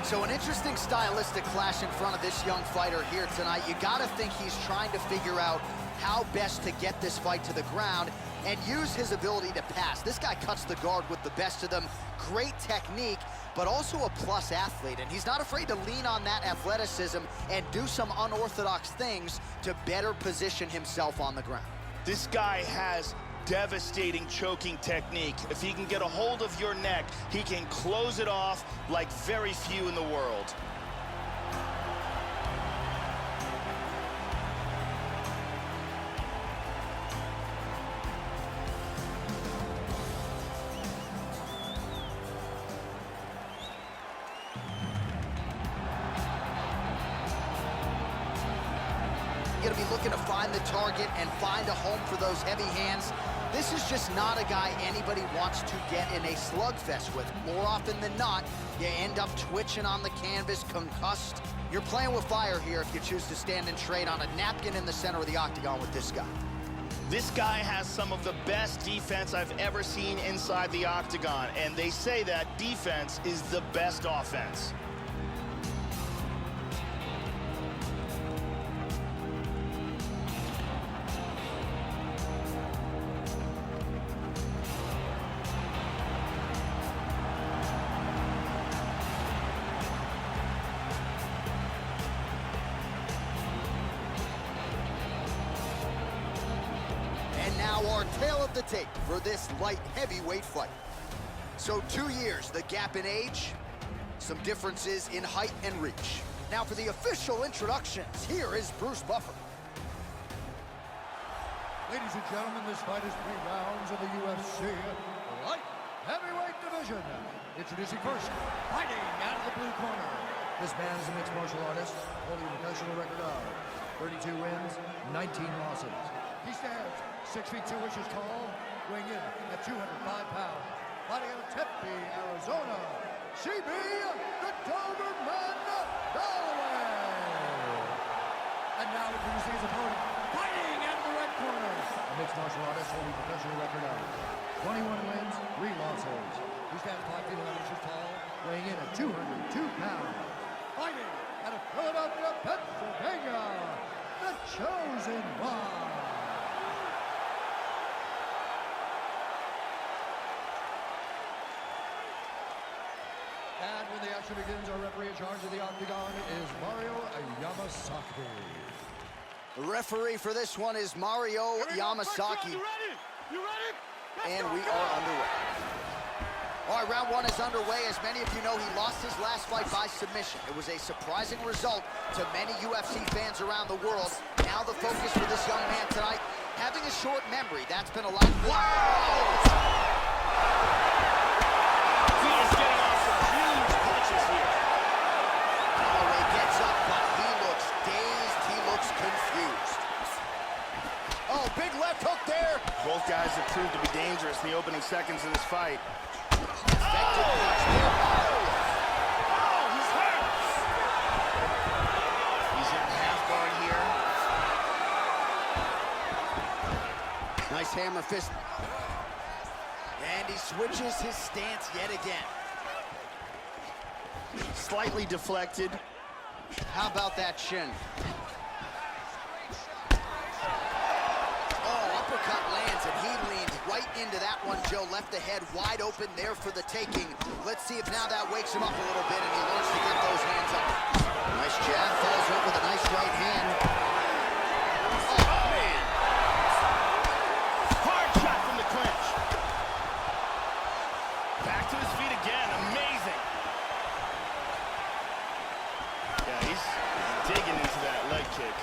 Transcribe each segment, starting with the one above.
So an interesting stylistic clash in front of this young fighter here tonight. You gotta think he's trying to figure out how best to get this fight to the ground and use his ability to pass. This guy cuts the guard with the best of them. Great technique, but also a plus athlete. And he's not afraid to lean on that athleticism and do some unorthodox things to better position himself on the ground. This guy has devastating choking technique. If he can get a hold of your neck, he can close it off like very few in the world. Going to be looking to find the target and find a home for those heavy hands. This is just not a guy anybody wants to get in a slugfest with. More often than not, you end up twitching on the canvas, concussed. You're playing with fire here if you choose to stand and trade on a napkin in the center of the octagon with this guy. This guy has some of the best defense I've ever seen inside the octagon, and they say that defense is the best offense. Now our tale of the tape for this light heavyweight fight. So 2 years, the gap in age, some differences in height and reach. Now for the official introductions, here is Bruce Buffer. Ladies and gentlemen, this fight is 3 rounds of the UFC light heavyweight division. Introducing first, fighting out of the blue corner. This man is a mixed martial artist, holding a professional record of 32 wins, 19 losses. He stands 6 feet 2 inches tall, weighing in at 205 pounds. Fighting out of Tempe, Arizona, CB, the Doberman Galloway. And now introducing his opponent, fighting out of the red corner. A mixed martial artist holding a professional record of 21 wins, 3 losses. He stands 5 feet 11 inches tall, weighing in at 202 pounds. Fighting out of Philadelphia, Pennsylvania, the Chosen One. And when the action begins, our referee in charge of the octagon is Mario Yamasaki. The referee for this one is Mario Yamasaki. You ready? You ready? And we are underway. All right, round 1 is underway. As many of you know, he lost his last fight by submission. It was a surprising result to many UFC fans around the world. Now the focus for this young man tonight, having a short memory. That's been a lot. Wow! He is getting off some huge punches here. Galloway gets up, but he looks dazed. He looks confused. Oh, big left hook there. Both guys have proved to be dangerous in the opening seconds of this fight. Effective punch there. Oh, he's hurt. He's in half guard here. Nice hammer fist. And he switches his stance yet again. Slightly deflected. How about that shin? Oh, uppercut lands, and he leaned right into that one, Joe. Left the head wide open there for the taking. Let's see if now that wakes him up a little bit and he learns to get those hands up. Nice jab, follows up with a nice right hand. Oh, man. Hard shot from the clinch. Back to his feet again. Amazing. Yeah, he's digging into that leg kick.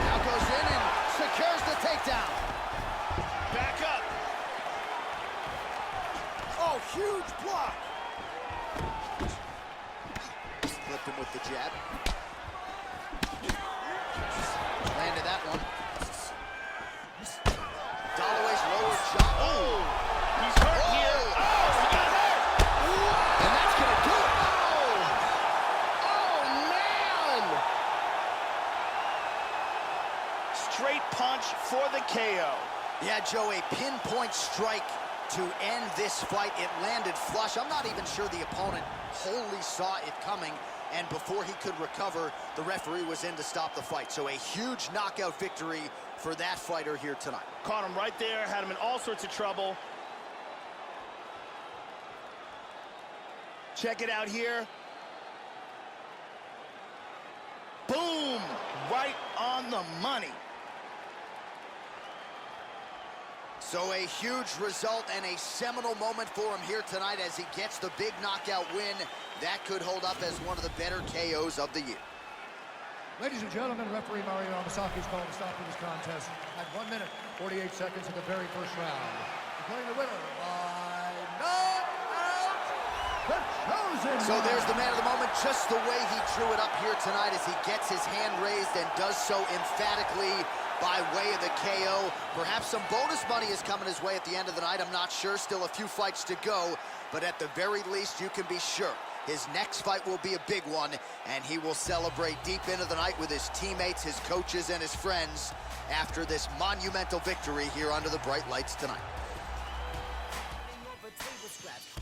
Now goes in and secures the takedown. Back up. Oh, huge block. Flipped him with the jab. Landed that one. Galloway's lower shot. Oh, he's hurt here. Oh, he got hurt. And that's gonna do it. Oh, man. Straight punch for the KO. Yeah, Joe, a pinpoint strike to end this fight. It landed flush. I'm not even sure the opponent wholly saw it coming, and before he could recover, the referee was in to stop the fight. So a huge knockout victory for that fighter here tonight. Caught him right there, had him in all sorts of trouble. Check it out here. Boom! Right on the money. So a huge result and a seminal moment for him here tonight as he gets the big knockout win. That could hold up as one of the better KOs of the year. Ladies and gentlemen, referee Mario Yamasaki is calling the stop of this contest at 1 minute, 48 seconds in the very first round. Declaring the winner by knockout, the chosen So one. there's the man of the moment, just the way he drew it up here tonight as he gets his hand raised and does so emphatically by way of the KO. Perhaps some bonus money is coming his way at the end of the night. I'm not sure, still a few fights to go, but at the very least, you can be sure his next fight will be a big one, and he will celebrate deep into the night with his teammates, his coaches, and his friends after this monumental victory here under the bright lights tonight.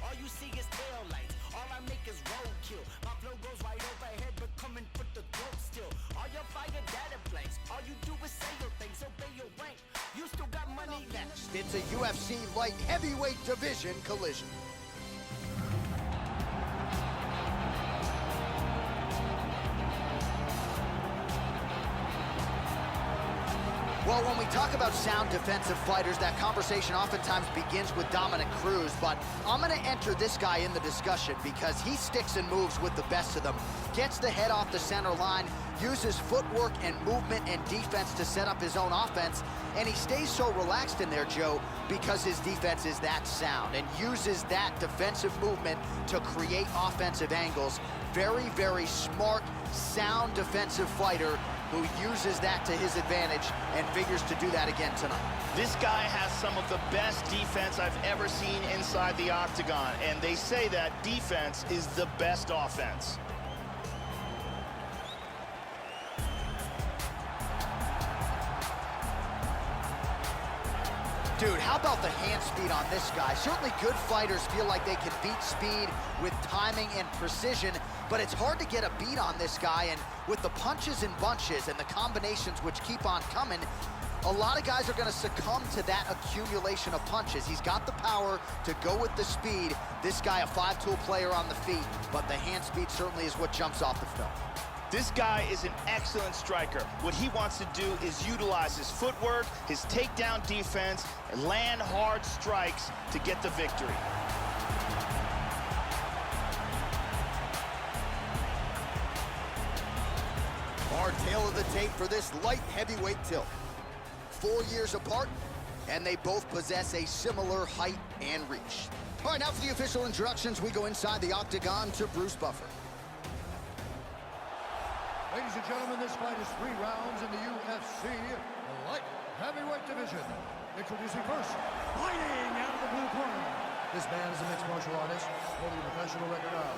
All you see is tail lights. All I make is roadkill. My flow goes right overhead, but coming for the throat still. All your fire data blanks. All you do is say your things, obey your rank. You still got money left. It's a UFC light heavyweight division collision. Well, when we talk about sound defensive fighters, that conversation oftentimes begins with Dominic Cruz, but I'm going to enter this guy in the discussion because he sticks and moves with the best of them, gets the head off the center line, uses footwork and movement and defense to set up his own offense, and he stays so relaxed in there, Joe, because his defense is that sound and uses that defensive movement to create offensive angles. Very, very smart, sound defensive fighter who uses that to his advantage and figures to do that again tonight. This guy has some of the best defense I've ever seen inside the octagon, and they say that defense is the best offense. Dude, how about the hand speed on this guy? Certainly good fighters feel like they can beat speed with timing and precision, but it's hard to get a beat on this guy, and with the punches and bunches and the combinations which keep on coming, a lot of guys are going to succumb to that accumulation of punches. He's got the power to go with the speed. This guy, a five-tool player on the feet, but the hand speed certainly is what jumps off the film. This guy is an excellent striker. What he wants to do is utilize his footwork, his takedown defense, and land hard strikes to get the victory. Hard tail of the tape for this light heavyweight tilt. 4 years apart, and they both possess a similar height and reach. All right, now for the official introductions, we go inside the octagon to Bruce Buffer. Ladies and gentlemen, this fight is 3 rounds in the UFC light heavyweight division. Introducing first, fighting out of the blue corner. This man is a mixed martial artist, holding a professional record of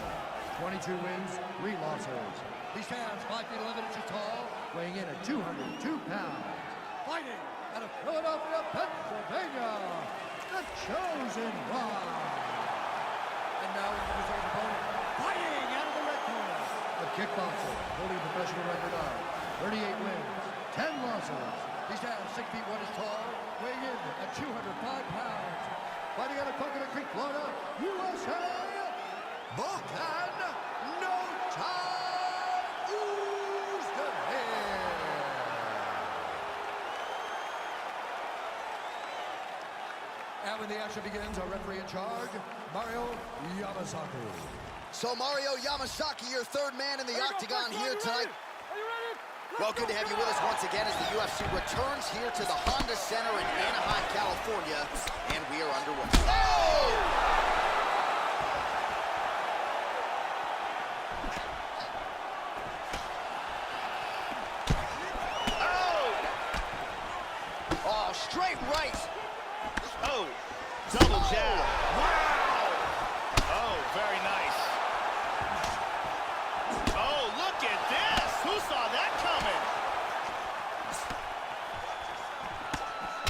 22 wins, 3 losses. He stands 5 feet 11 inches tall, weighing in at 202 pounds. Fighting out of Philadelphia, Pennsylvania, the chosen one. And now introducing his opponent, fighting out of the red corner. The kickboxer, holding a professional record of 38 wins, 10 losses. He stands 6 feet 1 inches tall, weighing in at 205 pounds. Fighting out of Coconut Creek, Florida, USA, Volkan No Time Uzdemir. And when the action begins, our referee in charge, Mario Yamasaki. So Mario Yamasaki, your third man in the octagon here tonight. Well, good to have you with us once again as the UFC returns here to the Honda Center in Anaheim, California, and we are underway. Oh! Oh, straight right. Oh, double jab. Wow! Oh, very nice. Oh, look at this. Who saw that coming?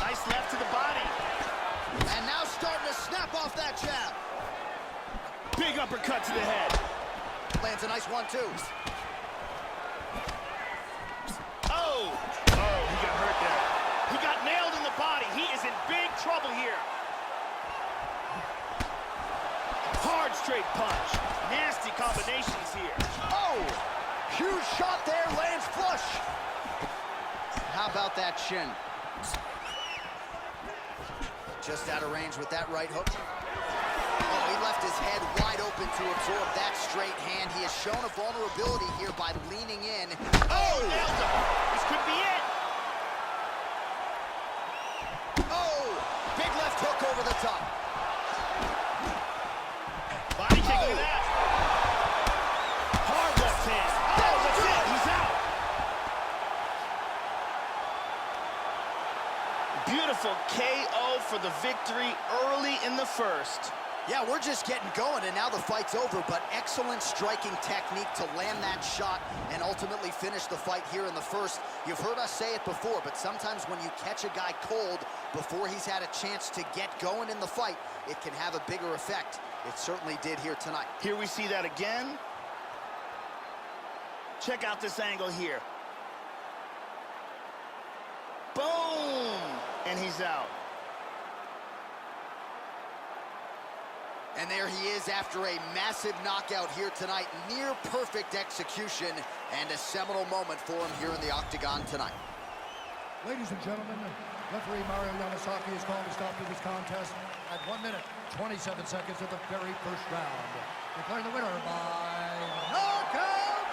Nice left to the body. And now starting to snap uppercut to the head. Lands a nice 1-2. Oh, he got hurt there. He got nailed in the body. He is in big trouble here. Hard straight punch. Nasty combinations here. Oh, huge shot there, lands flush. How about that shin? Just out of range with that right hook. Oh, he left his head wide open to absorb that straight hand. He has shown a vulnerability here by leaning in. Oh, nailed him. This could be it. Oh, big left hook over the top. Body kick, look at that. Hard left hand. Oh, that's it. He's out. Beautiful KO for the victory early in the first. Yeah, we're just getting going, and now the fight's over, but excellent striking technique to land that shot and ultimately finish the fight here in the first. You've heard us say it before, but sometimes when you catch a guy cold before he's had a chance to get going in the fight, it can have a bigger effect. It certainly did here tonight. Here we see that again. Check out this angle here. Boom! And he's out. And there he is after a massive knockout here tonight. Near perfect execution and a seminal moment for him here in the octagon tonight. Ladies and gentlemen, referee Mario Yamasaki is called to stop to this contest at 1 minute, 27 seconds of the very first round. Declaring the winner by knockout,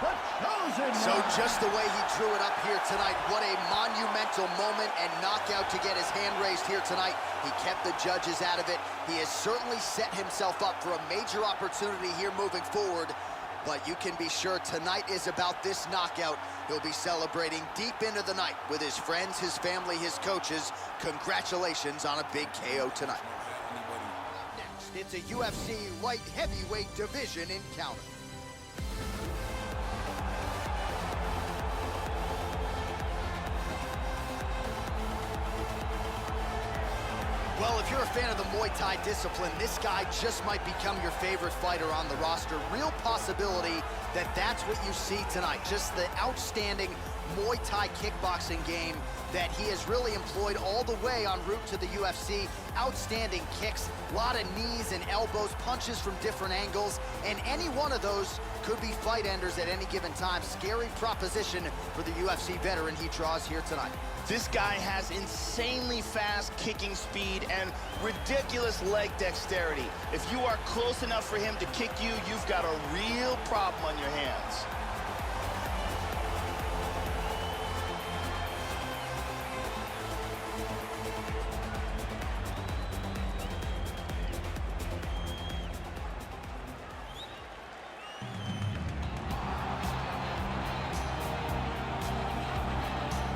the chosen So one. just the way he drew it up here tonight, what a monumental moment and knockout to get his hand raised here tonight. He kept the judges out of it. He has certainly set himself up for a major opportunity here moving forward. But you can be sure tonight is about this knockout. He'll be celebrating deep into the night with his friends, his family, his coaches. Congratulations on a big KO tonight. Next, it's a UFC light heavyweight division encounter. Well, if you're a fan of the Muay Thai discipline, this guy just might become your favorite fighter on the roster. Real possibility that that's what you see tonight. Just the outstanding Muay Thai kickboxing game that he has really employed all the way en route to the UFC. Outstanding kicks, a lot of knees and elbows, punches from different angles, and any one of those could be fight enders at any given time. Scary proposition for the UFC veteran he draws here tonight. This guy has insanely fast kicking speed and ridiculous leg dexterity. If you are close enough for him to kick you, you've got a real problem on your hands.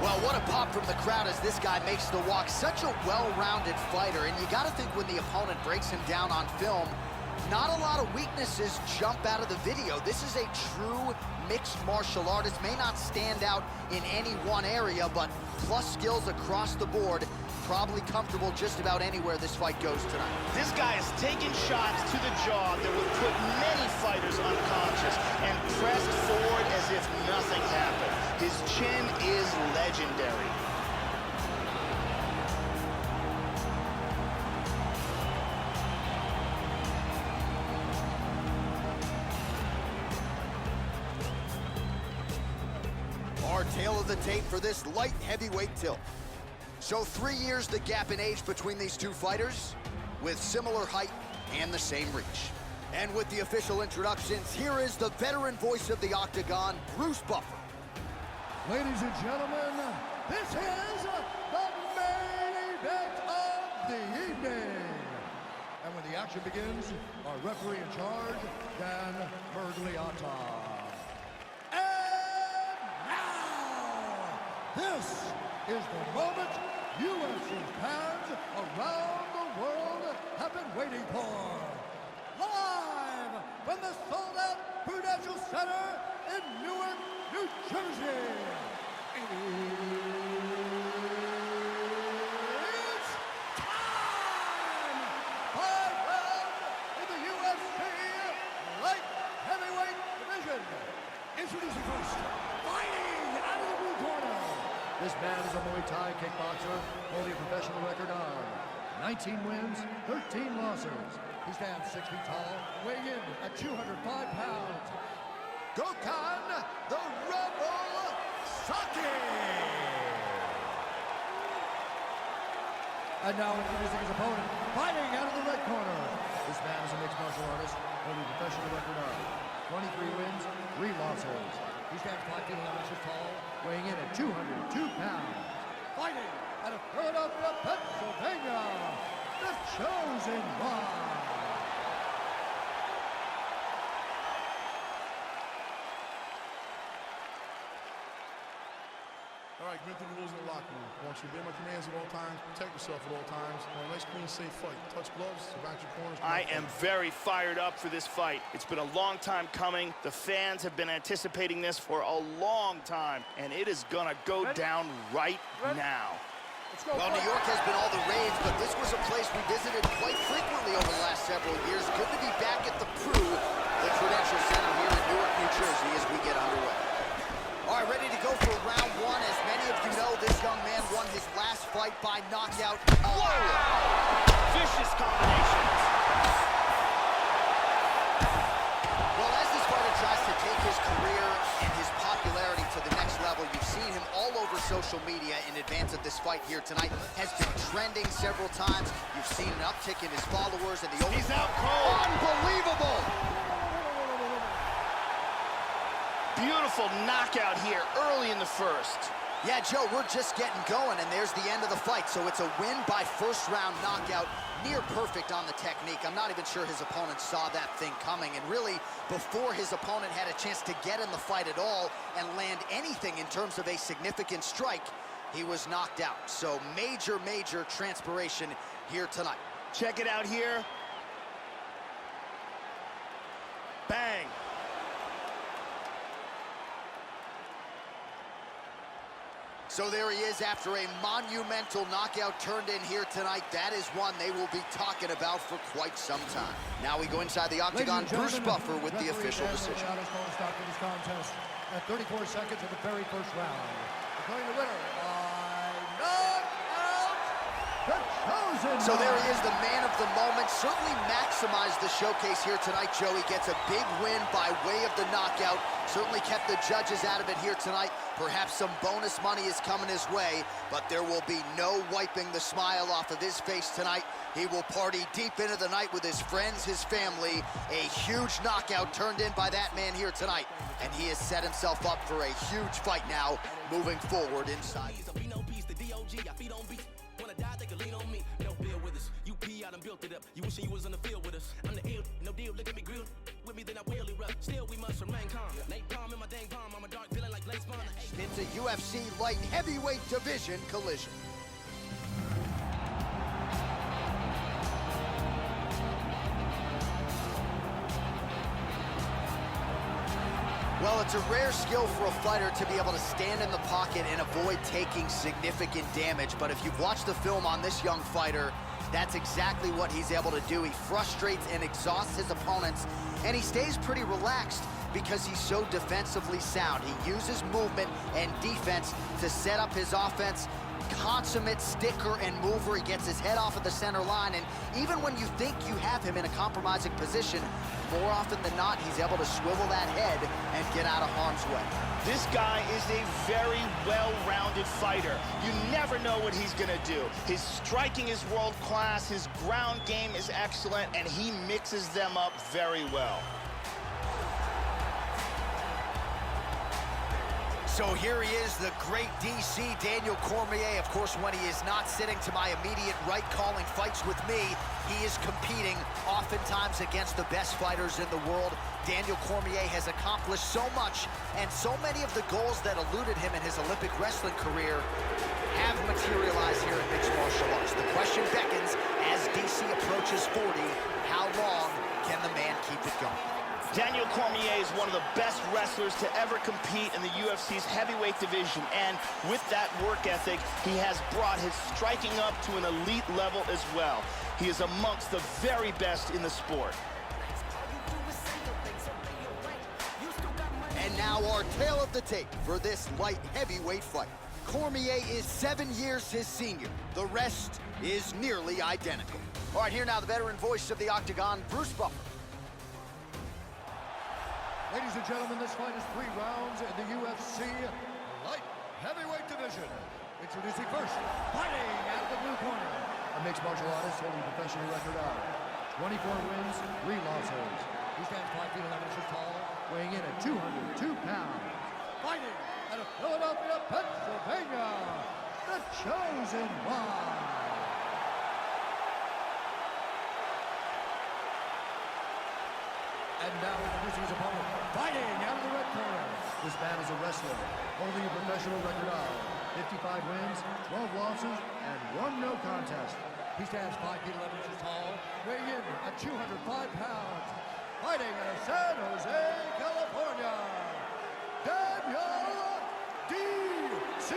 Well, what a pop from the crowd as this guy makes the walk. Such a well-rounded fighter, and you got to think when the opponent breaks him down on film, not a lot of weaknesses jump out of the video. This is a true mixed martial artist. May not stand out in any one area, but plus skills across the board. Probably comfortable just about anywhere this fight goes tonight. This guy is taking shots to the jaw that would put many fighters unconscious and pressed forward as if nothing happened. His chin is legendary. Our tale of the tape for this light heavyweight tilt. So 3 years the gap in age between these two fighters, with similar height and the same reach. And with the official introductions, here is the veteran voice of the Octagon, Bruce Buffer. Ladies and gentlemen, this is the main event of the evening. And when the action begins, our referee in charge, Dan Mergliata. And now, this is the moment UFC fans around the world have been waiting for. Live from the sold-out Prudential Center in Newark, New Jersey. It's time! 5 rounds in the UFC This man is a Muay Thai kickboxer holding a professional record of 19 wins, 13 losses. He stands 6 feet tall, weighing in at 205 pounds. Gokhan, the Rebel Saki! And now introducing his opponent, fighting out of the red corner. This man is a mixed martial artist holding a professional record of 23 wins, 3 losses. He stands 5 feet 11 inches tall, weighing in at 202 pounds. Fighting out of Philadelphia, Pennsylvania, the Chosen One. All right, been through the rules in the locker room. I want you to obey my commands at all times, protect yourself at all times. I want a nice, clean, safe fight. Touch gloves, back your corners. I am very fired up for this fight. It's been a long time coming. The fans have been anticipating this for a long time, and it is gonna go down right now. Well, New York has been all the rage, but this was a place we visited quite frequently over the last several years. Good to be back at the Prue, the Prudential Center here in Newark, New Jersey, as we get underway. All right, ready to go for round one. As many of you know, this young man won his last fight by knockout. Whoa! Vicious combinations. Well, as this fighter tries to take his career and his popularity to the next level, you've seen him all over social media in advance of this fight here tonight. Has been trending several times. You've seen an uptick in his followers and the He's out cold. Unbelievable! Beautiful knockout here early in the first. Yeah, Joe, we're just getting going, and there's the end of the fight. So it's a win by first-round knockout, near perfect on the technique. I'm not even sure his opponent saw that thing coming. And really, before his opponent had a chance to get in the fight at all and land anything in terms of a significant strike, he was knocked out. So major, major transpiration here tonight. Check it out here. Bang. So there he is after a monumental knockout turned in here tonight. That is one they will be talking about for quite some time. Now we go inside the octagon. Bruce Buffer with the official decision. Stop to this contest at 34 seconds of the very first round. Declaring the winner by knockout, the Chosen One. So there he is, the man of the moment. Certainly maximized the showcase here tonight, Joey. Gets a big win by way of the knockout. Certainly kept the judges out of it here tonight. Perhaps some bonus money is coming his way, but there will be no wiping the smile off of his face tonight. He will party deep into the night with his friends, his family. A huge knockout turned in by that man here tonight, and he has set himself up for a huge fight now moving forward inside. Built it up. You wishing you was on the field with us. I'm the ill, no deal. Look at me grill with me, then I will erupt. Still, we must remain calm. Nate Palm in my dang palm. I'm a dark feeling like Blaze Bond. It's a UFC light heavyweight division collision. Well, it's a rare skill for a fighter to be able to stand in the pocket and avoid taking significant damage. But if you've watched the film on this young fighter, that's exactly what he's able to do. He frustrates and exhausts his opponents, and he stays pretty relaxed because he's so defensively sound. He uses movement and defense to set up his offense. Consummate sticker and mover. He gets his head off of the center line, and even when you think you have him in a compromising position, more often than not, he's able to swivel that head and get out of harm's way. This guy is a very well-rounded fighter. You never know what he's gonna do. His striking is world-class, his ground game is excellent, and he mixes them up very well. So here he is, the great DC, Daniel Cormier. Of course, when he is not sitting to my immediate right calling fights with me, he is competing oftentimes against the best fighters in the world. Daniel Cormier has accomplished so much, and so many of the goals that eluded him in his Olympic wrestling career have materialized here in mixed martial arts. The question beckons as DC approaches 40, how long can the man keep it going? Daniel Cormier is one of the best wrestlers to ever compete in the UFC's heavyweight division, and with that work ethic, he has brought his striking up to an elite level as well. He is amongst the very best in the sport. And now our tale of the tape for this light heavyweight fight. Cormier is 7 years his senior. The rest is nearly identical. All right, here now the veteran voice of the Octagon, Bruce Buffer. Ladies and gentlemen, this fight is 3 rounds in the UFC light heavyweight division. Introducing first, fighting out of the blue corner, a mixed martial artist holding a professional record of 24 wins, 3 losses. He stands 5 feet 11 inches tall, weighing in at 202 pounds. Fighting out of Philadelphia, Pennsylvania, the Chosen One. And now introducing his opponent, fighting out of the red corner. This man is a wrestler, holding a professional record of 55 wins, 12 losses, and 1 no contest. He stands 5 feet 11 inches tall, weighing in at 205 pounds. Fighting out of San Jose, California, Daniel D.C.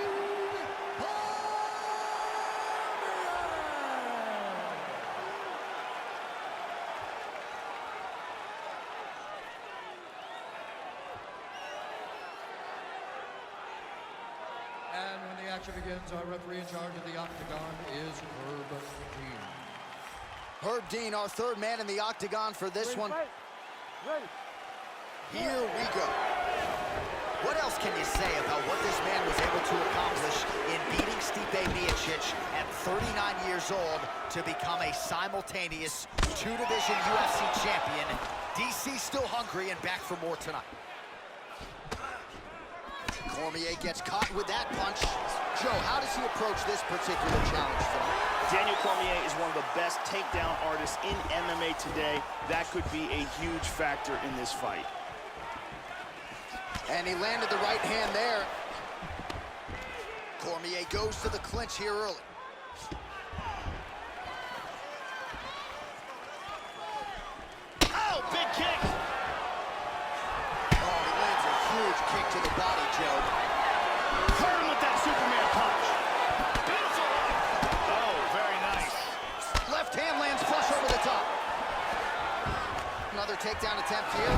And when the action begins, our referee in charge of the Octagon is Herb Dean. Herb Dean, our 3rd man in the Octagon for this one. Ready. Here we go. What else can you say about what this man was able to accomplish in beating Stipe Miocic at 39 years old to become a simultaneous 2-division UFC champion? DC still hungry and back for more tonight. Cormier gets caught with that punch. Joe, how does he approach this particular challenge tonight? Daniel Cormier is one of the best takedown artists in MMA today. That could be a huge factor in this fight. And he landed the right hand there. Cormier goes to the clinch here early. Oh, big kick! Oh, he lands a huge kick to the body, Joe. Hurt him with that Superman punch. Beautiful! Oh, very nice. Left hand lands flush over the top. Another takedown attempt here.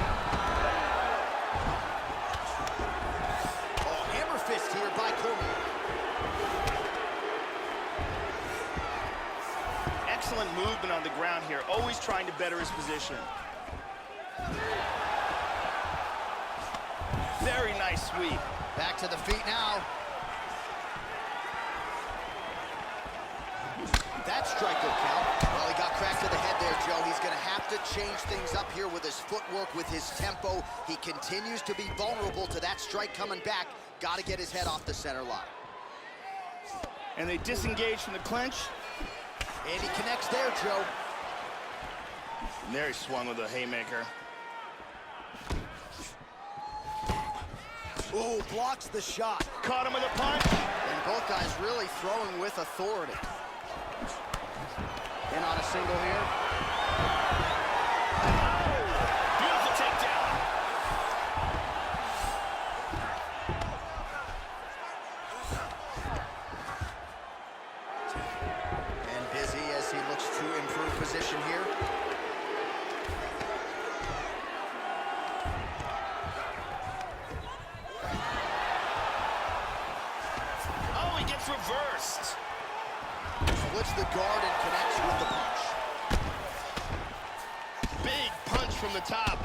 Oh, hammer fist here by Cormier. Excellent movement on the ground here, always trying to better his position. Very nice sweep. Back to the feet now. That strike will count. Well, he got cracked to the head there, Joe. He's going to have to change things up here with his footwork, with his tempo. He continues to be vulnerable to that strike coming back. Got to get his head off the center line. And they disengage from the clinch. And he connects there, Joe. And there he swung with a haymaker. Oh, blocks the shot. Caught him with a punch. And both guys really throwing with authority. In on a single here. Beautiful takedown. And busy as he looks to improve position here. Oh, he gets reversed. Splits the guard and connects with the punch. Big punch from the top.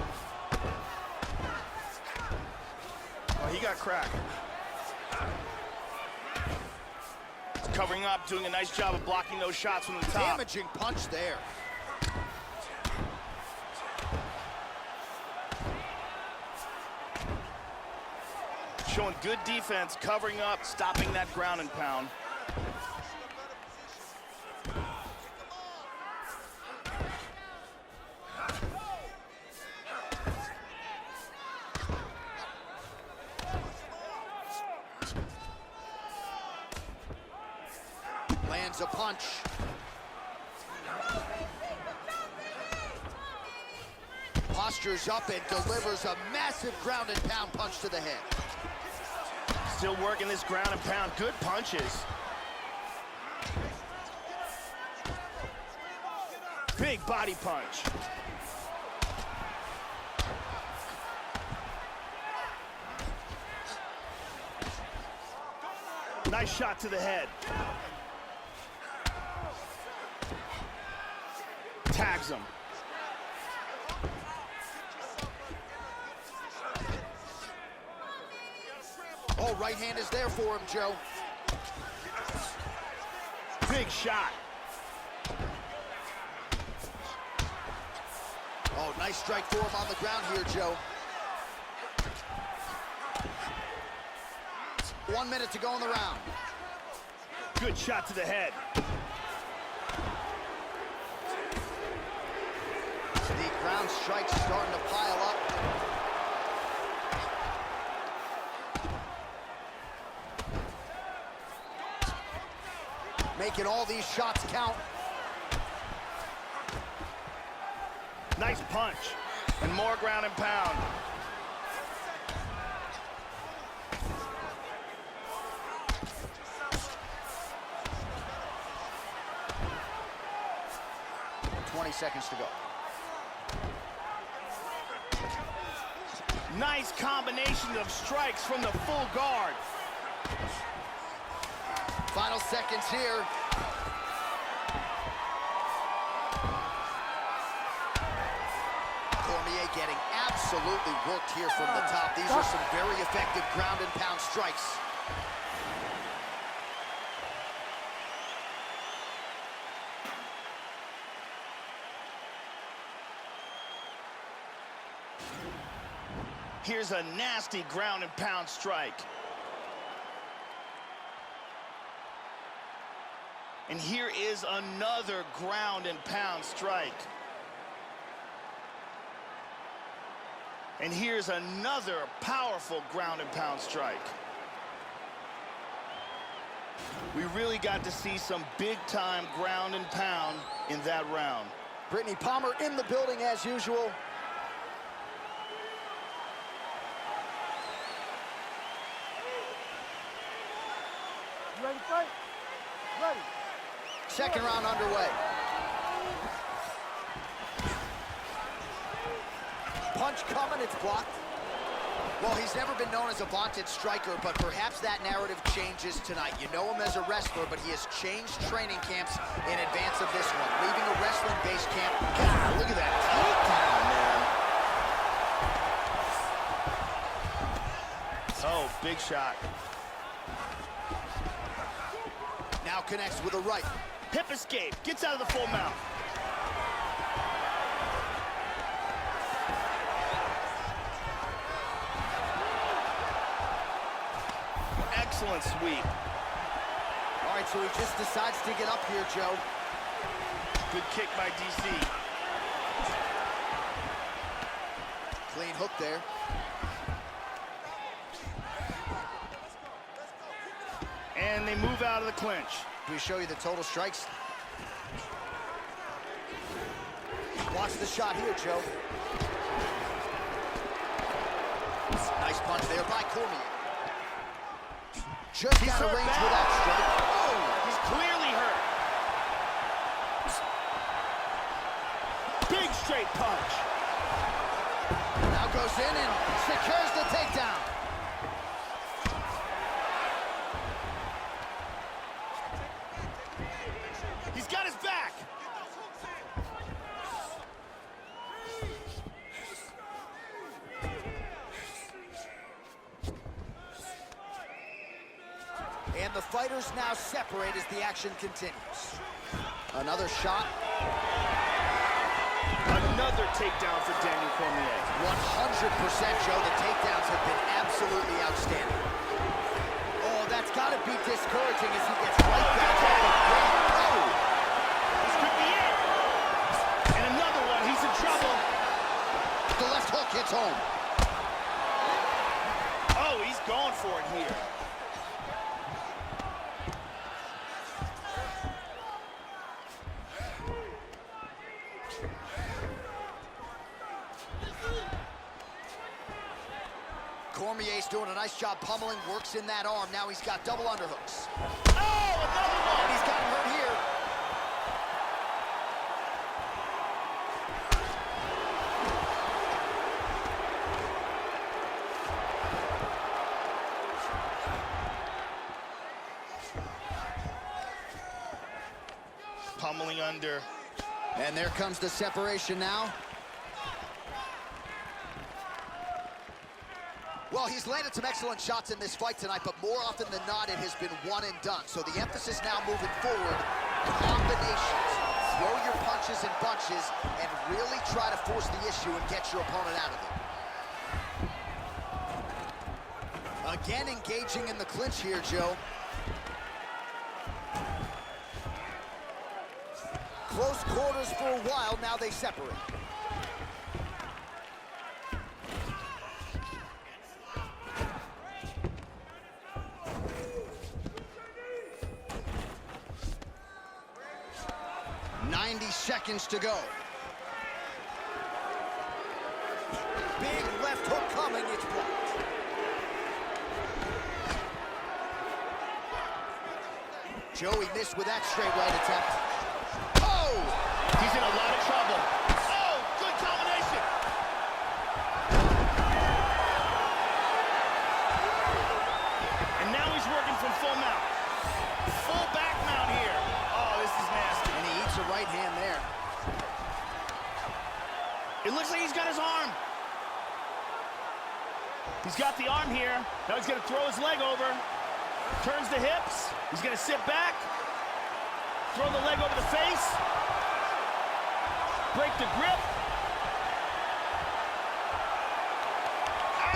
Oh, he got cracked. He's covering up, doing a nice job of blocking those shots from the top. Damaging punch there. Showing good defense, covering up, stopping that ground and pound. Lands a punch. Postures up and delivers a massive ground and pound punch to the head. Still working this ground and pound. Good punches. Big body punch. Nice shot to the head. Tags him. Oh, right hand is there for him, Joe. Big shot. Oh, nice strike for him on the ground here, Joe. 1 minute to go in the round. Good shot to the head. The ground strikes starting to pile up. Making all these shots count. Nice punch. And more ground and pound. Seconds to go. Nice combination of strikes from the full guard. Final seconds here. Cormier getting absolutely worked here from the top. These are some very effective ground and pound strikes. Here's a nasty ground and pound strike. And here is another ground and pound strike. And here's another powerful ground and pound strike. We really got to see some big-time ground and pound in that round. Brittany Palmer in the building as usual. Ready to fight? Ready. Second round underway. Punch coming, it's blocked. Well, he's never been known as a vaunted striker, but perhaps that narrative changes tonight. You know him as a wrestler, but he has changed training camps in advance of this one, leaving a wrestling base camp. God, look at that takedown, man. Oh, big shot. Now connects with a right. Hip escape, gets out of the full mount. Excellent sweep. All right, so he just decides to get up here, Joe. Good kick by DC. Clean hook there. And they move out of the clinch. Do we show you the total strikes? Watch the shot here, Joe. Nice punch there by Cormier. Just got a range with that strike. Oh, he's clearly hurt. Big straight punch. Now goes in and secures the takedown. He's got his back. And the fighters now separate as the action continues. Another shot. Another takedown for Daniel Cormier. 100%, Joe. The takedowns have been absolutely outstanding. Oh, that's got to be discouraging as he gets right back at it. Oh! This could be it. And another one. He's in trouble. The left hook hits home. Oh, he's going for it here. Cormier's doing a nice job pummeling, works in that arm. Now he's got double underhooks. Oh, another one. And he's gotten hurt here. pummeling under. And there comes the separation now. Well, he's landed some excellent shots in this fight tonight, but more often than not, it has been one and done. So the emphasis now moving forward, combinations. Throw your punches in bunches and really try to force the issue and get your opponent out of it. Again, engaging in the clinch here, Joe. Close quarters for a while, now they separate. Seconds to go. Big left hook coming, it's blocked. Joey missed with that straight right attempt. Oh! He's in a lot of trouble. Oh, good combination. And now he's working from full mount. Full back mount here. Oh, this is nasty. And he eats a right hand there. It looks like he's got his arm. He's got the arm here. Now he's going to throw his leg over. Turns the hips. He's going to sit back. Throw the leg over the face. Break the grip.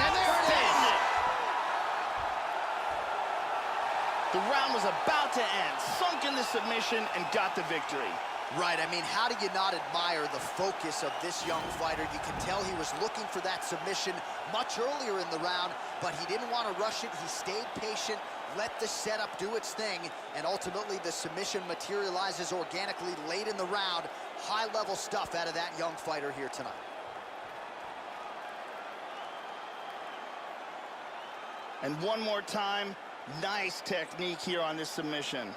And there it is. The round was about to end. Sunk in the submission and got the victory. Right, I mean, how do you not admire the focus of this young fighter? You can tell he was looking for that submission much earlier in the round, but he didn't want to rush it. He stayed patient, let the setup do its thing, and ultimately the submission materializes organically late in the round. High-level stuff out of that young fighter here tonight. And one more time, nice technique here on this submission.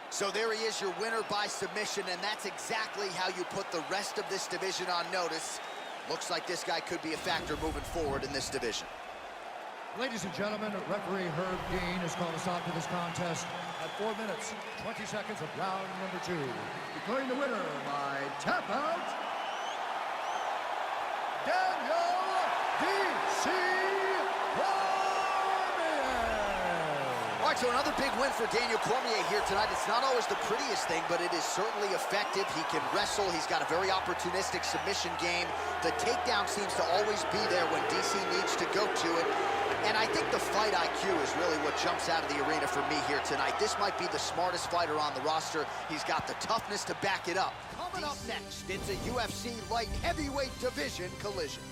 So there he is, your winner by submission, and that's exactly how you put the rest of this division on notice. Looks like this guy could be a factor moving forward in this division. Ladies and gentlemen, referee Herb Dean has called a stop to this contest at 4 minutes, 20 seconds of round number 2. Declaring the winner by tap out, Daniel D.C. All right, so another big win for Daniel Cormier here tonight. It's not always the prettiest thing, but it is certainly effective. He can wrestle. He's got a very opportunistic submission game. The takedown seems to always be there when DC needs to go to it. And I think the fight IQ is really what jumps out of the arena for me here tonight. This might be the smartest fighter on the roster. He's got the toughness to back it up. Coming up next, it's a UFC light heavyweight division collision.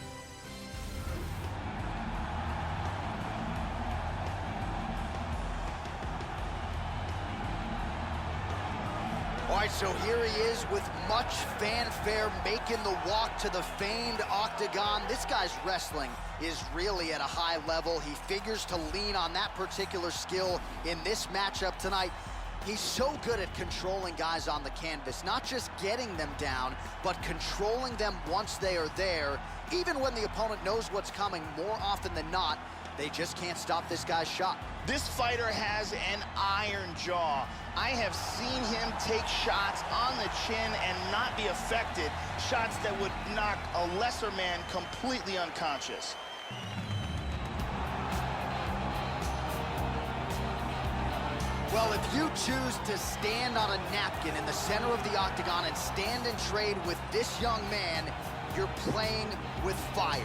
All right, so here he is with much fanfare making the walk to the famed octagon. This guy's wrestling is really at a high level. He figures to lean on that particular skill in this matchup tonight. He's so good at controlling guys on the canvas, not just getting them down, but controlling them once they are there. Even when the opponent knows what's coming, more often than not, they just can't stop this guy's shot. This fighter has an iron jaw. I have seen him take shots on the chin and not be affected. Shots that would knock a lesser man completely unconscious. Well, if you choose to stand on a napkin in the center of the octagon and stand and trade with this young man, you're playing with fire.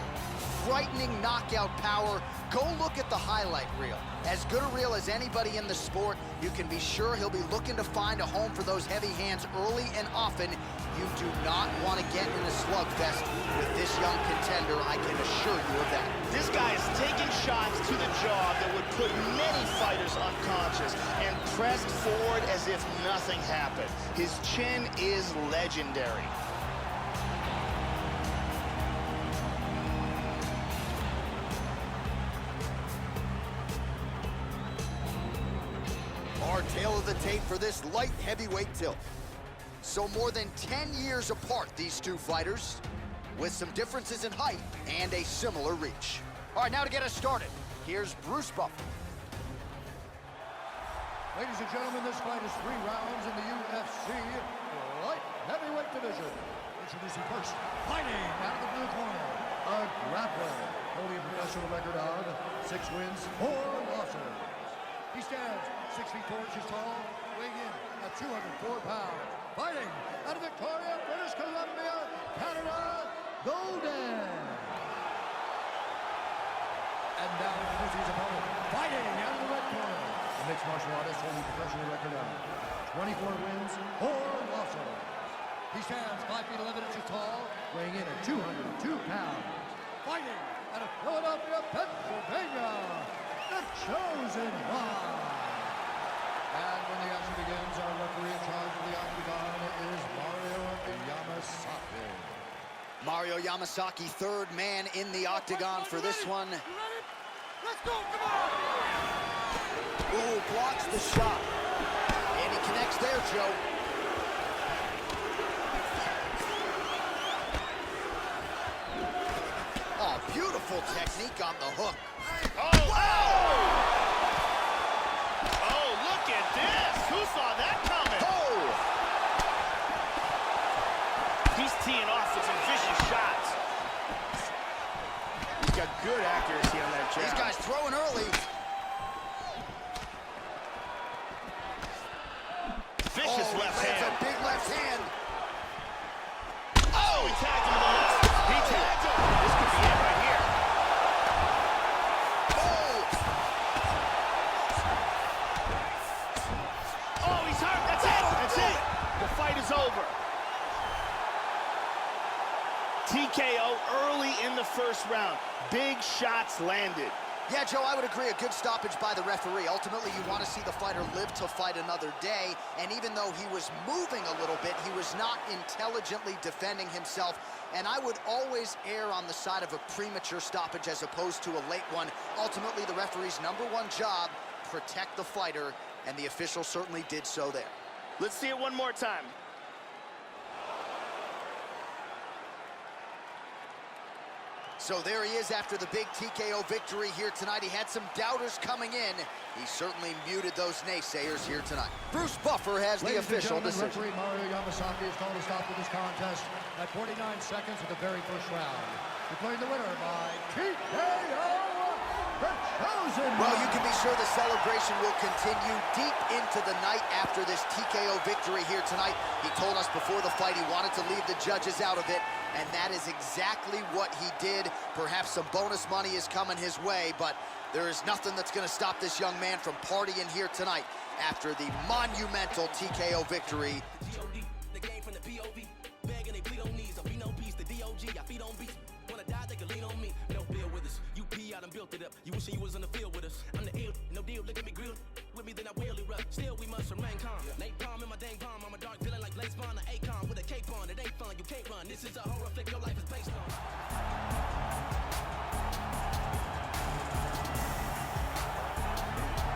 Frightening knockout power. Go look at the highlight reel. As good a reel as anybody in the sport, you can be sure he'll be looking to find a home for those heavy hands early and often. You do not want to get in a slugfest with this young contender, I can assure you of that. This guy is taking shots to the jaw that would put many fighters unconscious and pressed forward as if nothing happened. His chin is legendary. Our tale of the tape for this light heavyweight tilt. So more than 10 years apart, these two fighters, with some differences in height and a similar reach. All right, now to get us started, here's Bruce Buffer. Ladies and gentlemen, this fight is 3 rounds in the UFC light heavyweight division. Introducing first, fighting out of the blue corner, a grappler, holding a professional record of 6 wins, 4 losses. He stands 6 feet 4 inches tall, weighing in at 204 pounds. Fighting out of Victoria, British Columbia, Canada, Golden. And now introducing his opponent, fighting out of the red corner, a mixed martial artist holding a professional record of 24 wins, 4 losses. He stands 5 feet 11 inches tall, weighing in at 202 pounds. Fighting out of Philadelphia, Pennsylvania, the Chosen One. And when the action begins, our referee in charge of the octagon is Mario Yamasaki. Mario Yamasaki, third man in the octagon for this one. You ready? Let's go, come on! Ooh, blocks the shot. And he connects there, Joe. Oh, beautiful technique on the hook. Oh, wow! Oh, look at this! Who saw that coming? Oh! He's teeing off with some vicious shots. He's got good accuracy on that jab. These guys throwing early. Vicious left That's hand. a big left hand. Oh, he tagged him in the left. He tagged him. This could be it right here. Oh, he's hurt. That's it. That's it. The fight is over. TKO early in the first round. Big shots landed. Yeah, Joe, I would agree. A good stoppage by the referee. Ultimately, you want to see the fighter live to fight another day. And even though he was moving a little bit, he was not intelligently defending himself. And I would always err on the side of a premature stoppage as opposed to a late one. Ultimately, the referee's #1 job, protect the fighter, and the official certainly did so there. Let's see it one more time. So there he is after the big TKO victory here tonight. He had some doubters coming in. He certainly muted those naysayers here tonight. Bruce Buffer has the official decision. Referee Mario Yamasaki has called a stop to this contest at 49 seconds of the very first round. Declaring the winner by TKO, the Chosen One. Well, you can be sure the celebration will continue deep into the night after this TKO victory here tonight. He told us before the fight he wanted to leave the judges out of it, and that is exactly what he did. Perhaps some bonus money is coming his way, but there is nothing that's going to stop this young man from partying here tonight after the monumental TKO victory. The game from the POV, begging they plead on knees. I be no peace, the DOG, I feed on beats. When I die, they can lean on me. No bill with us. UP, I done built it up. You wishing you was on the field with us. I'm the ill, no deal, look at me grill. With me, then I will erupt. Still, we must remain calm. Napalm in my dang palm. I'm a dark villain like Blaze Bond, an Akon with a cape on. It ain't fun, you can't run. This is a horror flick your life is based on.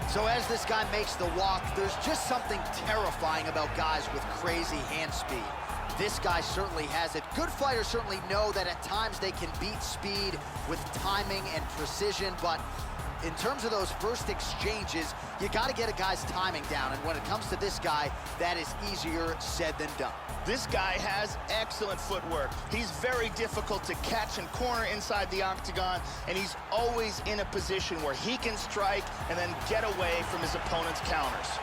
So as this guy makes the walk, there's just something terrifying about guys with crazy hand speed. This guy certainly has it. Good fighters certainly know that at times they can beat speed with timing and precision, but in terms of those first exchanges, you got to get a guy's timing down, and when it comes to this guy, that is easier said than done. This guy has excellent footwork. He's very difficult to catch and corner inside the octagon, and he's always in a position where he can strike and then get away from his opponent's counters.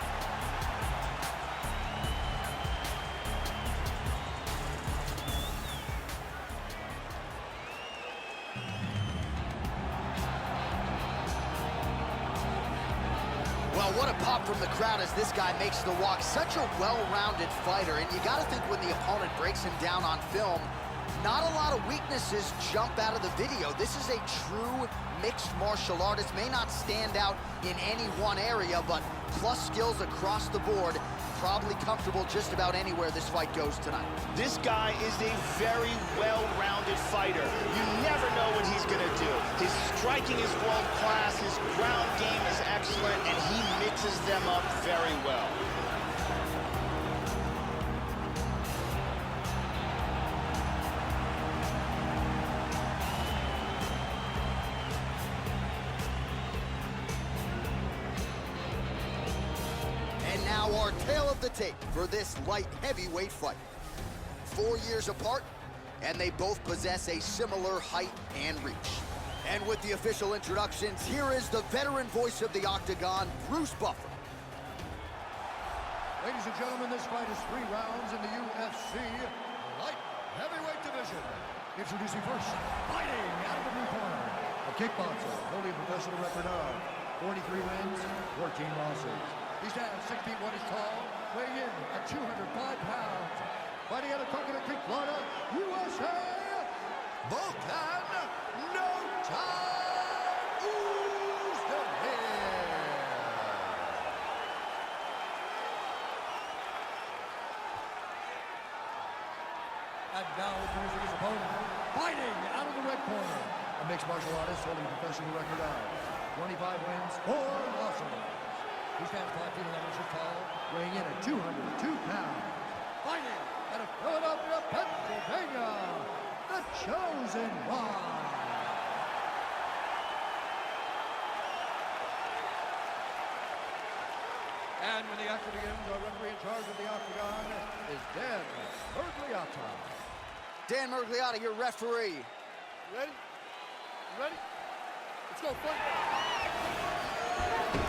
Well, what a pop from the crowd as this guy makes the walk. Such a well-rounded fighter, and you got to think when the opponent breaks him down on film, not a lot of weaknesses jump out of the video. This is a true mixed martial artist. May not stand out in any one area, but plus skills across the board. Probably comfortable just about anywhere this fight goes tonight. This guy is a very well-rounded fighter. You never know what he's going to do. His striking is world-class, his ground game is excellent, and he mixes them up very well. Now our tale of the tape for this light heavyweight fight. 4 years apart, and they both possess a similar height and reach. And with the official introductions, here is the veteran voice of the Octagon, Bruce Buffer. Ladies and gentlemen, this fight is 3 rounds in the UFC light heavyweight division. Introducing first, fighting out of the blue corner, a kickboxer holding a professional record of 43 wins, 14 losses. He stands 6 feet 1 inch tall, weighing in at 205 pounds. Fighting out of Coconut Creek, Florida, USA, Volkan No Time Uzdemirov. And now introducing his opponent, fighting out of the red corner, a mixed martial artist holding a professional record of 25 wins, 4 losses. He stands 5 feet 11 inches tall, weighing in at 202 pounds. Fighting out of Philadelphia, Pennsylvania, the Chosen One. And when the action begins, our referee in charge of the Octagon is Dan Mergliotta. Dan Mergliotta, your referee. Ready? You ready? Let's go, fight.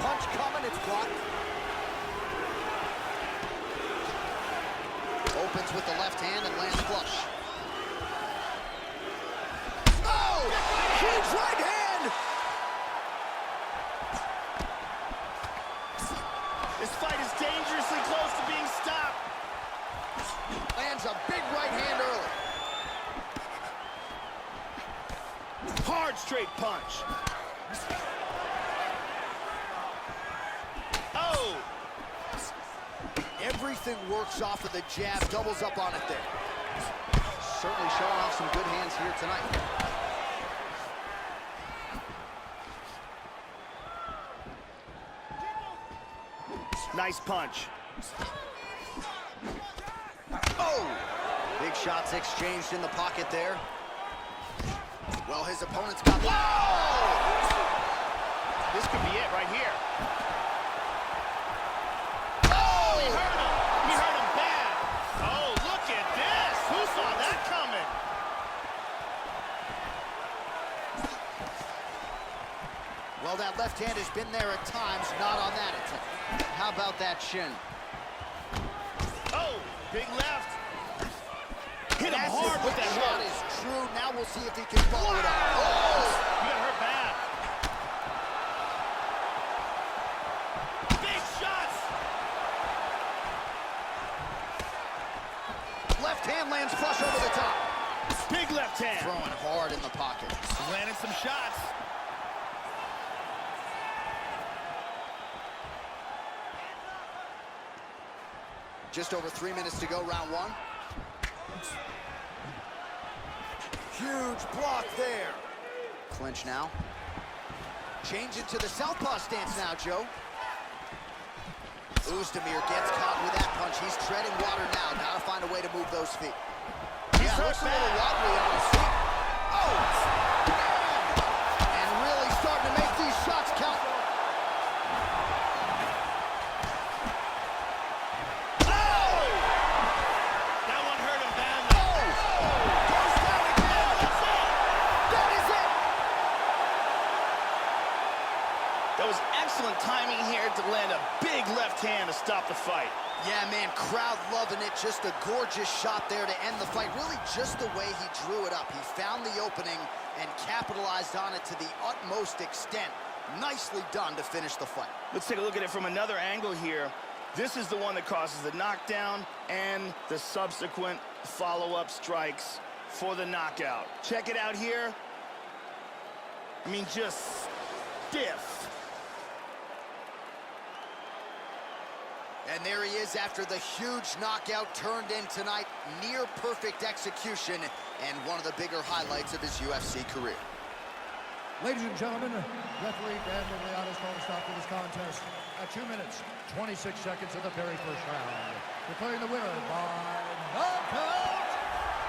Punch coming, it's blocked. Opens with the left hand and lands flush. Oh! Huge right hand! This fight is dangerously close to being stopped. Lands a big right hand early. Hard straight punch. Oh! Everything works off of the jab, doubles up on it there. Certainly showing off some good hands here tonight. Nice punch. Oh! Big shots exchanged in the pocket there. Well, his opponent's got... Whoa! This could be it right here. Oh! He hurt him. He hurt him bad. Oh, look at this. Who saw that coming? Well, that left hand has been there at times, not on that attempt. How about that shin? Oh, big left. Hit him hard with that shot hook. is true. Now we'll see if he can follow it up. Oh! You got hurt bad. Big shots. Left hand lands flush over the top. Big left hand. Throwing hard in the pocket. Landing some shots. Just over 3 minutes to go, round 1. Huge block there. Clinch now. Change it to the southpaw stance now, Joe. Uzdemir gets caught with that punch. He's treading water now. Gotta find a way to move those feet. He's hurt looks a little wobbly on his feet. Oh! And really starting to make these shots count. Excellent timing here to land a big left hand to stop the fight. Yeah, man, crowd loving it. Just a gorgeous shot there to end the fight. Really just the way he drew it up. He found the opening and capitalized on it to the utmost extent. Nicely done to finish the fight. Let's take a look at it from another angle here. This is the one that causes the knockdown and the subsequent follow-up strikes for the knockout. Check it out here. I mean, just stiff. And there he is after the huge knockout turned in tonight. Near perfect execution and one of the bigger highlights of his UFC career. Ladies and gentlemen, referee Dan Mergliotta's called a stop to this contest at 2 minutes, 26 seconds of the very first round. Declaring the winner by knockout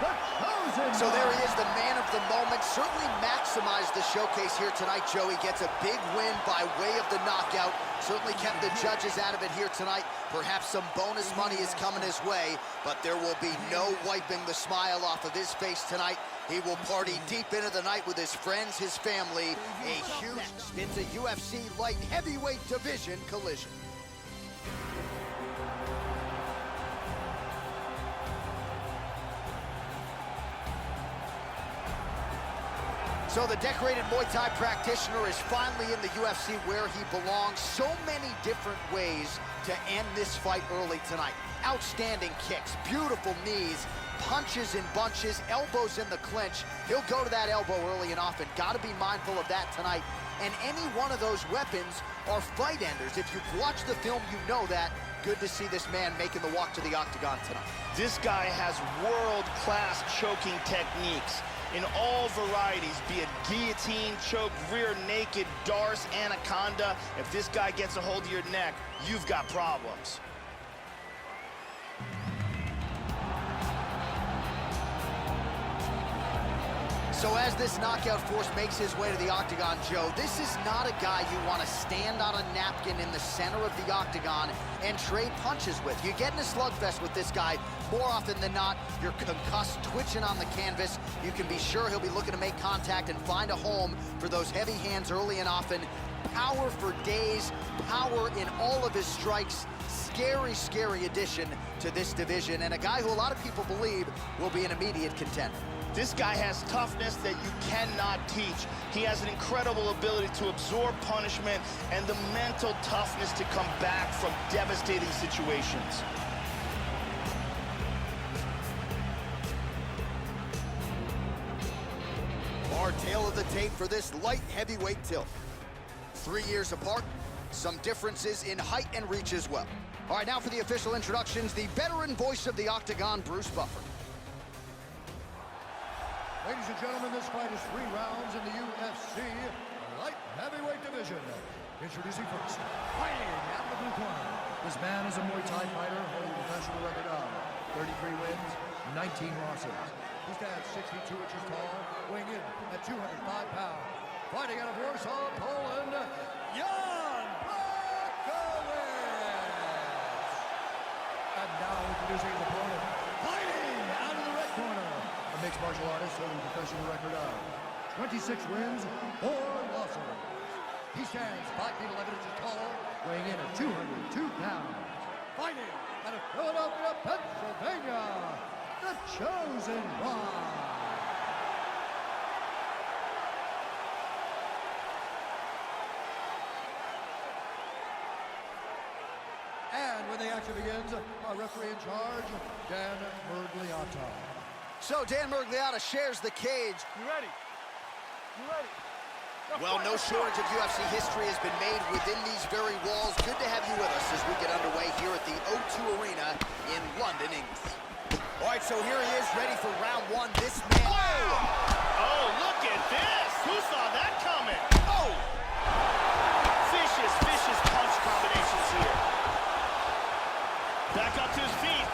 the chosen So there one. he is, the man of the moment. Certainly maximized the showcase here tonight, Joey. Gets a big win by way of the knockout. Certainly kept the judges out of it here tonight. Perhaps some bonus money is coming his way, but there will be no wiping the smile off of his face tonight. He will party deep into the night with his friends, his family. A huge... It's a UFC light heavyweight division collision. So the decorated Muay Thai practitioner is finally in the UFC where he belongs. So many different ways to end this fight early tonight. Outstanding kicks, beautiful knees, punches in bunches, elbows in the clinch. He'll go to that elbow early and often. Got to be mindful of that tonight. And any one of those weapons are fight enders. If you've watched the film, you know that. Good to see this man making the walk to the octagon tonight. This guy has world-class choking techniques in all varieties, be it guillotine, choke, rear naked, Darce, anaconda. If this guy gets a hold of your neck, you've got problems. So as this knockout force makes his way to the octagon, Joe, this is not a guy you want to stand on a napkin in the center of the octagon and trade punches with. You get in a slugfest with this guy, more often than not, you're concussed, twitching on the canvas. You can be sure he'll be looking to make contact and find a home for those heavy hands early and often. Power for days, power in all of his strikes. Scary, scary addition to this division, and a guy who a lot of people believe will be an immediate contender. This guy has toughness that you cannot teach. He has an incredible ability to absorb punishment and the mental toughness to come back from devastating situations. Our tail of the tape for this light heavyweight tilt. 3 years apart, some differences in height and reach as well. All right, now for the official introductions, the veteran voice of the octagon, Bruce Buffer. Ladies and gentlemen, this fight is 3 rounds in the UFC light heavyweight division. Introducing first, fighting out of the blue corner. This man is a Muay Thai fighter holding a professional record of 33 wins, 19 losses. He stands 62 inches tall, weighing in at 205 pounds. Fighting out of Warsaw, Poland, Jan Blachowicz. And now introducing his opponent, fighting out of the red corner. A mixed martial artist holding a professional record of 26 wins, 4 losses. He stands 5 feet 11 inches tall, weighing in at 202 pounds. Fighting out of Philadelphia, Pennsylvania, the chosen one. And when the action begins, our referee in charge, Dan Mergliata. So Dan Mergliata shares the cage. You ready? You ready? Well, no shortage of UFC history has been made within these very walls. Good to have you with us as we get underway here at the O2 Arena in London, England. All right, so here he is, ready for round 1. This man... Oh, look at this! Who saw that coming? Oh! Vicious, vicious punch combinations here. Back up to his feet.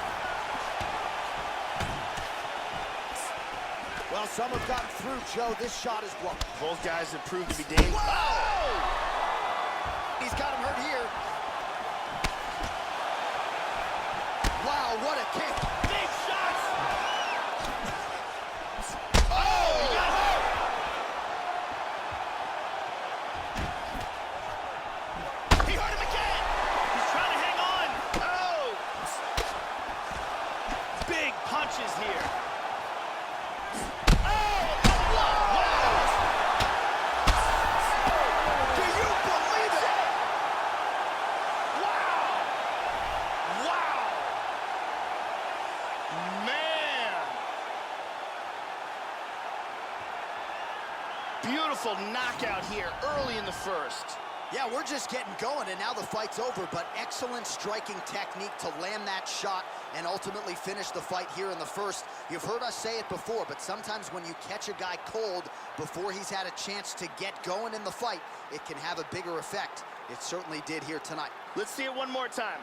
Well, some have gotten through, Joe. This shot is blocked. Both guys have proved to be dangerous. Oh! He's got him hurt here. Wow, what a kick. Big shots! Oh, he got hurt! He hurt him again! He's trying to hang on. Oh! Big punches here. Beautiful knockout here early in the first. Yeah, we're just getting going, and now the fight's over, but excellent striking technique to land that shot and ultimately finish the fight here in the first. You've heard us say it before, but sometimes when you catch a guy cold before he's had a chance to get going in the fight, it can have a bigger effect. It certainly did here tonight. Let's see it one more time.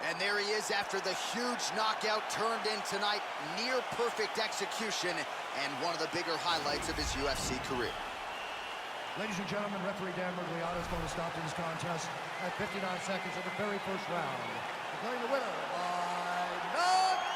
And there he is after the huge knockout turned in tonight. Near perfect execution and one of the bigger highlights of his UFC career. Ladies and gentlemen, referee Dan Mergliano is going to stop this contest at 59 seconds of the very first round. Declaring the winner by knockout,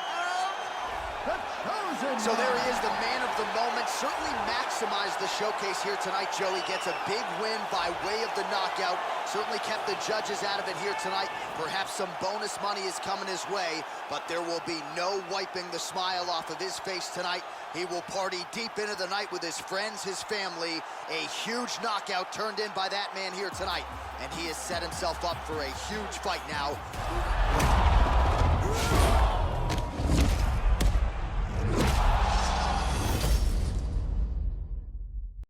the Chosen. So there he is, the man of the moment. Certainly maximized the showcase here tonight, Joey. Gets a big win by way of the knockout. Certainly kept the judges out of it here tonight. Perhaps some bonus money is coming his way, but there will be no wiping the smile off of his face tonight. He will party deep into the night with his friends, his family. A huge knockout turned in by that man here tonight. And he has set himself up for a huge fight now.